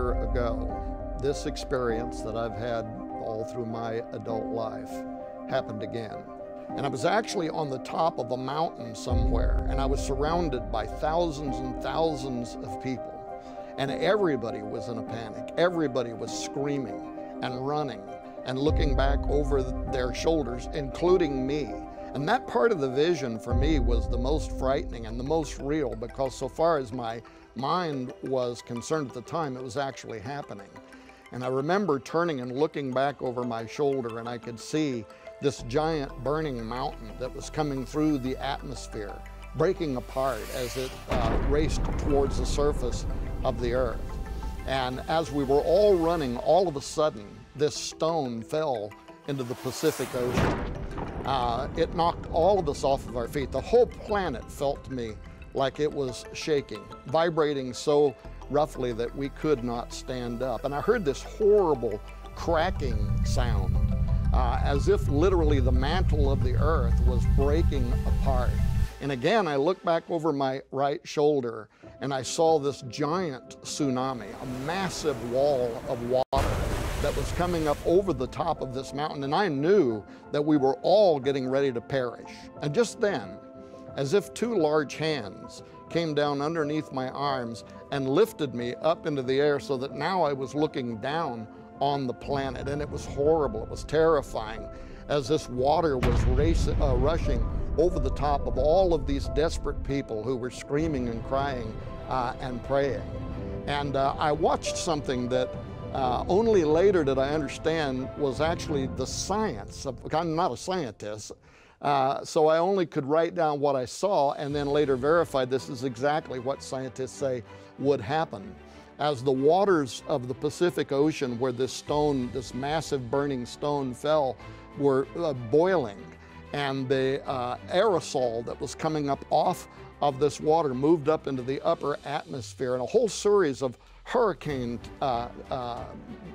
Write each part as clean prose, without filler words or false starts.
year ago, this experience that I've had all through my adult life happened again. And I was actually on the top of a mountain somewhere, and I was surrounded by thousands and thousands of people. And everybody was in a panic. Everybody was screaming and running and looking back over their shoulders, including me. And that part of the vision for me was the most frightening and the most real, because so far as my mind was concerned at the time, it was actually happening. And I remember turning and looking back over my shoulder, and I could see this giant burning mountain that was coming through the atmosphere, breaking apart as it raced towards the surface of the earth. And as we were all running, all of a sudden, this stone fell into the Pacific Ocean. It knocked all of us off of our feet. The whole planet felt to me like it was shaking, vibrating so roughly that we could not stand up. And I heard this horrible cracking sound, as if literally the mantle of the earth was breaking apart. And again, I looked back over my right shoulder and I saw this giant tsunami, a massive wall of water that was coming up over the top of this mountain. And I knew that we were all getting ready to perish. And just then, as if two large hands came down underneath my arms and lifted me up into the air, so that now I was looking down on the planet. And it was horrible, it was terrifying, as this water was rushing over the top of all of these desperate people who were screaming and crying and praying. And I watched something that only later did I understand was actually the science of, I'm not a scientist, so I only could write down what I saw and then later verified this is exactly what scientists say would happen. As the waters of the Pacific Ocean, where this stone, this massive burning stone fell, were boiling, and the aerosol that was coming up off of this water moved up into the upper atmosphere, and a whole series of hurricane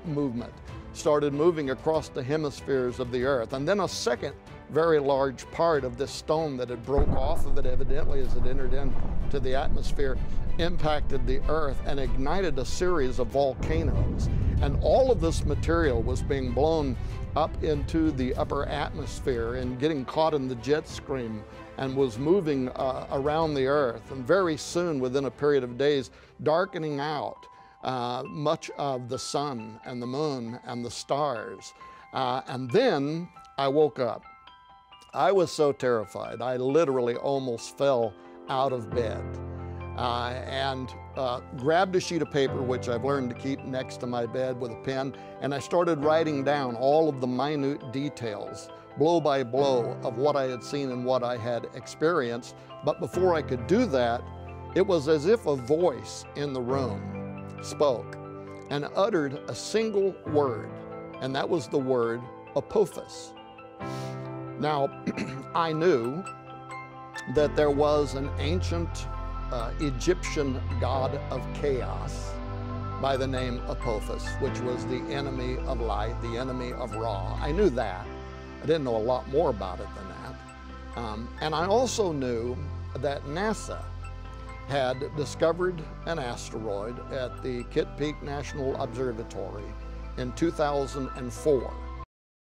movement started moving across the hemispheres of the earth. And then a second very large part of this stone that had broke off of it, evidently as it entered into the atmosphere, impacted the earth and ignited a series of volcanoes. And all of this material was being blown up into the upper atmosphere and getting caught in the jet stream and was moving around the earth, and very soon, within a period of days, darkening out much of the sun and the moon and the stars. And then I woke up. I was so terrified, I literally almost fell out of bed and grabbed a sheet of paper, which I've learned to keep next to my bed, with a pen, and I started writing down all of the minute details, blow by blow, of what I had seen and what I had experienced. But before I could do that, it was as if a voice in the room spoke and uttered a single word, and that was the word Apophis. Now, I knew that there was an ancient Egyptian god of chaos by the name Apophis, which was the enemy of light, the enemy of Ra. I knew that. I didn't know a lot more about it than that. And I also knew that NASA had discovered an asteroid at the Kitt Peak National Observatory in 2004.